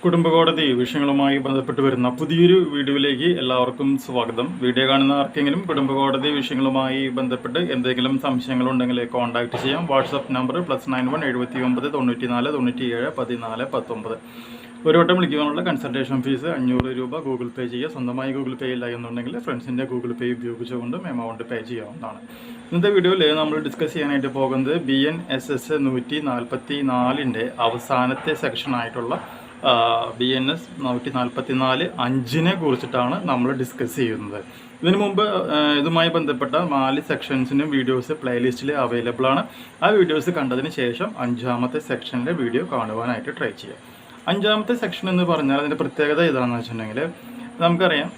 കുടുംബകോടതി വിഷയങ്ങളുമായി ബന്ധപ്പെട്ട് വരുന്ന പുതിയൊരു വീഡിയോയിലേക്ക് എല്ലാവർക്കും സ്വാഗതം. വീഡിയോ കാണുന്ന ആർക്കെങ്കിലും കുടുംബകോടതി വിഷയങ്ങളുമായി ബന്ധപ്പെട്ട് എന്തെങ്കിലും സംശയങ്ങളുണ്ടെങ്കിൽ കോൺടാക്ട് ചെയ്യാം. WhatsApp number +91 79 94 97 14 19. ഒരു വട്ടം വിളിക്കാനുള്ള കൺസൾട്ടേഷൻ ഫീസ് 500 രൂപ ഗൂഗിൾ പേ ചെയ്യുക. സ്വന്തമായി ഗൂഗിൾ പേ ഇല്ല എന്നുണ്ടെങ്കിൽ ഫ്രണ്ട്സിൻ്റെ ഗൂഗിൾ പേ ഉപയോഗിച്ചുകൊണ്ടും എമൗണ്ട് പേ ചെയ്യാവുന്നതാണ്. ഇന്നത്തെ വീഡിയോയിൽ നമ്മൾ ഡിസ്കസ് ചെയ്യാനായിട്ട് പോകുന്നത് BNSS 144 അവസാനത്തെ സെക്ഷനായിട്ടുള്ള BNS 144 5 കുറിച്ചിട്ടാണ് നമ്മൾ ഡിസ്കസ് ചെയ്യുന്നത്. ഇതിനു മുമ്പ് ഇതുമായി ബന്ധപ്പെട്ട 4 സെക്ഷൻസിനും വീഡിയോസ് പ്ലേലിസ്റ്റിൽ അവൈലബിൾ ആണ്. ആ വീഡിയോസ് കണ്ടതിന് ശേഷം 5ാമത്തെ സെക്ഷനിലെ വീഡിയോ കാണുവാനായിട്ട് ട്രൈ ചെയ്യുക. 5ാമത്തെ സെക്ഷൻ എന്ന് പറഞ്ഞാൽ അതിൻ്റെ പ്രത്യേകത ഏതാണെന്ന് വെച്ചിട്ടുണ്ടെങ്കിൽ, നമുക്കറിയാം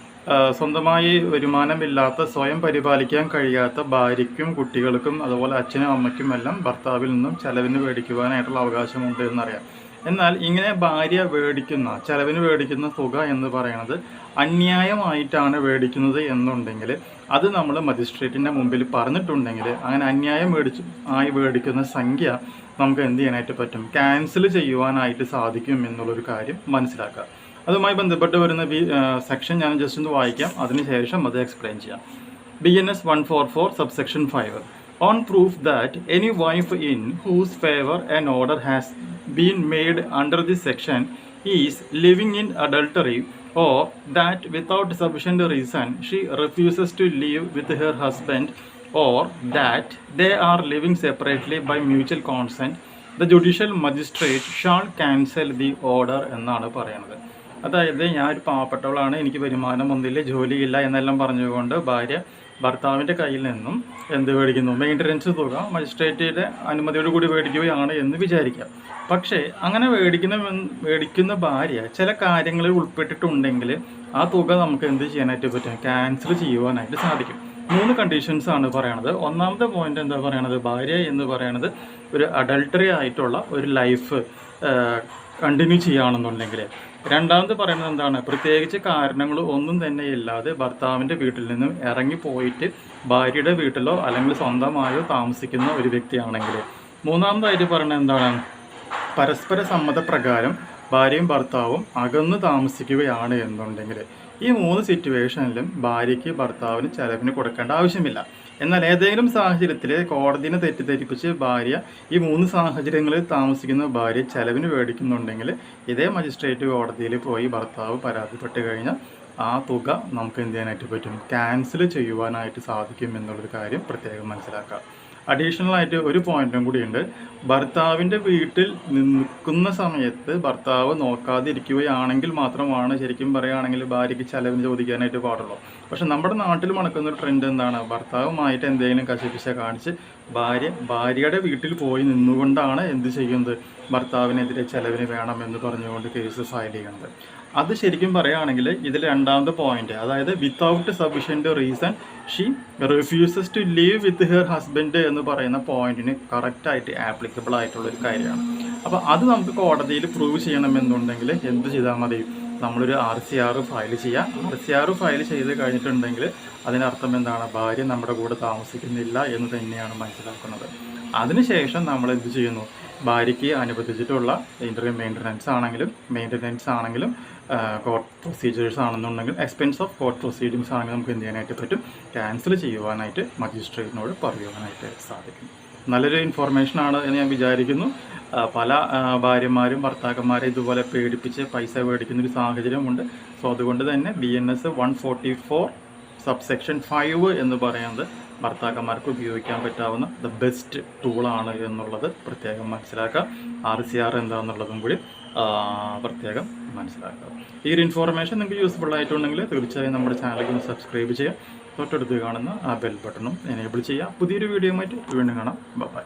സ്വന്തമായി വരുമാനമില്ലാത്ത, സ്വയം പരിപാലിക്കാൻ കഴിയാത്ത ഭാര്യയ്ക്കും കുട്ടികൾക്കും അതുപോലെ അച്ഛനും അമ്മയ്ക്കും എല്ലാം ഭർത്താവിൽ നിന്നും ചെലവിന് മേടിക്കുവാനായിട്ടുള്ള അവകാശമുണ്ട് എന്നറിയാം. എന്നാൽ ഇങ്ങനെ ഭാര്യ ചെലവിന് മേടിക്കുന്ന തുക എന്ന് പറയുന്നത് അന്യായമായിട്ടാണ് മേടിക്കുന്നത് എന്നുണ്ടെങ്കിൽ അത് നമ്മൾ മജിസ്ട്രേറ്റിൻ്റെ മുമ്പിൽ പറഞ്ഞിട്ടുണ്ടെങ്കിൽ അങ്ങനെ അന്യായം മേടിക്കുന്ന സംഖ്യ നമുക്ക് എന്ത് ചെയ്യാനായിട്ട് പറ്റും? ക്യാൻസൽ ചെയ്യുവാനായിട്ട് സാധിക്കും എന്നുള്ളൊരു കാര്യം മനസ്സിലാക്കുക. അതുമായി ബന്ധപ്പെട്ട് വരുന്ന സെക്ഷൻ ഞാൻ ജസ്റ്റ് ഒന്ന് വായിക്കാം, അതിനുശേഷം അത് എക്സ്പ്ലെയിൻ ചെയ്യാം. BNS 144 subsection 5. On proof that any wife in whose favor an order has been made under this section is living in adultery, or that without sufficient reason she refuses to live with her husband, or that they are living separately by mutual consent, the judicial magistrate shall cancel the order എന്നാണ് പറയുന്നത്. അതായത് ഞാൻ ഒരു പാവപ്പെട്ടവളാണ്, എനിക്ക് വരുമാനമൊന്നുമില്ല, ജോലിയില്ല എന്നെല്ലാം പറഞ്ഞുകൊണ്ട് ഭാര്യ ഭർത്താവിൻ്റെ കയ്യിൽ നിന്നും എന്ത് മേടിക്കുന്നു? മെയിൻ്റനൻസ് തുക മജിസ്ട്രേറ്റിൻ്റെ അനുമതിയോട് കൂടി മേടിക്കുകയാണ് എന്ന് വിചാരിക്കാം. പക്ഷേ അങ്ങനെ മേടിക്കുന്ന ഭാര്യ ചില കാര്യങ്ങളിൽ ഉൾപ്പെട്ടിട്ടുണ്ടെങ്കിൽ ആ തുക നമുക്ക് എന്ത് ചെയ്യാനായിട്ട് പറ്റും? ക്യാൻസൽ ചെയ്യുവാനായിട്ട് സാധിക്കും. 3 കണ്ടീഷൻസ് ആണ് പറയണത്. ഒന്നാമത്തെ പോയിന്റ് എന്താ പറയണത്? ഭാര്യ എന്ന് പറയണത് ഒരു അഡൾട്ടറി ആയിട്ടുള്ള ഒരു ലൈഫ് കണ്ടിന്യൂ ചെയ്യുകയാണെന്നുണ്ടെങ്കിൽ. രണ്ടാമത് പറയുന്നത് എന്താണ്? പ്രത്യേകിച്ച് കാരണങ്ങൾ ഒന്നും തന്നെ ഇല്ലാതെ ഭർത്താവിൻ്റെ വീട്ടിൽ നിന്നും ഇറങ്ങിപ്പോയിട്ട് ഭാര്യയുടെ വീട്ടിലോ അല്ലെങ്കിൽ സ്വന്തമായോ താമസിക്കുന്ന ഒരു വ്യക്തിയാണെങ്കിൽ. മൂന്നാമതായിട്ട് പറയുന്നത് എന്താണ്? പരസ്പര സമ്മതപ്രകാരം ഭാര്യയും ഭർത്താവും അകന്ന് താമസിക്കുകയാണ് എന്നുണ്ടെങ്കിൽ. ഈ 3 സിറ്റുവേഷനിലും ഭാര്യയ്ക്ക് ഭർത്താവിന് ചെലവിന് കൊടുക്കേണ്ട ആവശ്യമില്ല. എന്നാൽ ഏതെങ്കിലും സാഹചര്യത്തിൽ കോടതിനെ തെറ്റിദ്ധരിപ്പിച്ച് ഭാര്യ ഈ 3 സാഹചര്യങ്ങളിൽ താമസിക്കുന്ന ഭാര്യ ചെലവിന് മേടിക്കുന്നുണ്ടെങ്കിൽ ഇതേ മജിസ്ട്രേറ്റ് കോടതിയിൽ പോയി ഭർത്താവ് പരാതിപ്പെട്ട് കഴിഞ്ഞാൽ ആ തുക നമുക്ക് എന്ത് ചെയ്യാനായിട്ട് പറ്റും? ക്യാൻസൽ ചെയ്യുവാനായിട്ട് സാധിക്കും എന്നുള്ളൊരു കാര്യം പ്രത്യേകം മനസ്സിലാക്കുക. അഡീഷണൽ ആയിട്ട് ഒരു പോയിന്റും കൂടിയുണ്ട്. ഭർത്താവിൻ്റെ വീട്ടിൽ നിൽക്കുന്ന സമയത്ത് ഭർത്താവ് നോക്കാതിരിക്കുകയാണെങ്കിൽ മാത്രമാണ് ശരിക്കും പറയുകയാണെങ്കിൽ ഭാര്യയ്ക്ക് ചെലവിന് ചോദിക്കാനായിട്ട് പാടുള്ളൂ. പക്ഷെ നമ്മുടെ നാട്ടിൽ മണക്കുന്ന ഒരു ട്രെൻഡ് എന്താണ്? ഭർത്താവുമായിട്ട് എന്തെങ്കിലും കശപിശ കാണിച്ച് ഭാര്യയുടെ വീട്ടിൽ പോയി നിന്നുകൊണ്ടാണ് എന്ത് ചെയ്യുന്നത്? ഭർത്താവിനെതിരെ ചെലവിന് വേണം എന്ന് പറഞ്ഞുകൊണ്ട് കേസ് ഫയൽ ചെയ്യുന്നത്. അത് ശരിക്കും പറയുകയാണെങ്കിൽ ഇതിൽ 2ാമത്തെ പോയിന്റ്, അതായത് without sufficient reason she refuses to leave with her husband എന്ന് പറയുന്ന പോയിന്റിന് കറക്റ്റായിട്ട് ആപ്ലിക്കബിൾ ആയിട്ടുള്ളൊരു കാര്യമാണ്. അപ്പോൾ അത് നമുക്ക് കോടതിയിൽ പ്രൂവ് ചെയ്യണമെന്നുണ്ടെങ്കിൽ എന്ത് ചെയ്താൽ മതി? നമ്മളൊരു RCR ഫയൽ ചെയ്യുക. RCR ഫയൽ ചെയ്ത് കഴിഞ്ഞിട്ടുണ്ടെങ്കിൽ അതിനർത്ഥം എന്താണ്? ഭാര്യ നമ്മുടെ കൂടെ താമസിക്കുന്നില്ല എന്ന് തന്നെയാണ് മനസ്സിലാക്കുന്നത്. അതിനുശേഷം നമ്മൾ എന്ത് ചെയ്യുന്നു? ഭാര്യയ്ക്ക് അനുവദിച്ചിട്ടുള്ള ഇൻ്റർവ്യൂ മെയിൻ്റനൻസ് ആണെങ്കിലും കോർട്ട് പ്രൊസീജിയേഴ്സ് ആണെന്നുണ്ടെങ്കിൽ എക്സ്പെൻസ് ഓഫ് കോർട്ട് പ്രൊസീഡിങ്സ് ആണെങ്കിൽ നമുക്ക് എന്ത് ചെയ്യാനായിട്ട് പറ്റും? ക്യാൻസൽ ചെയ്യുവാനായിട്ട് മജിസ്ട്രേറ്റിനോട് പറയുവാനായിട്ട് സാധിക്കും. നല്ലൊരു ഇൻഫോർമേഷനാണ് എന്ന് ഞാൻ വിചാരിക്കുന്നു. പല ഭാര്യമാരും ഭർത്താക്കന്മാരെ ഇതുപോലെ പേടിപ്പിച്ച് പൈസ മേടിക്കുന്നൊരു സാഹചര്യമുണ്ട്. സോ അതുകൊണ്ട് തന്നെ BNS 144 subsection 5 എന്ന് പറയുന്നത് ഭർത്താക്കന്മാർക്ക് ഉപയോഗിക്കാൻ പറ്റാവുന്ന ബെസ്റ്റ് ടൂളാണ് എന്നുള്ളത് പ്രത്യേകം മനസ്സിലാക്കുക. RCR എന്താണെന്നുള്ളതും കൂടി പ്രത്യേകം മനസ്സിലാക്കുക. ഈ ഒരു ഇൻഫോർമേഷൻ നിങ്ങൾക്ക് യൂസ്ഫുൾ ആയിട്ടുണ്ടെങ്കിൽ തീർച്ചയായും നമ്മുടെ ചാനലിൽ ഒന്ന് സബ്സ്ക്രൈബ് ചെയ്യുക. തൊട്ടടുത്ത് കാണുന്ന ആ ബെൽ ബട്ടണും എനേബിൾ ചെയ്യുക. പുതിയൊരു വീഡിയോയുമായിട്ട് വീണ്ടും കാണാം. ബൈ.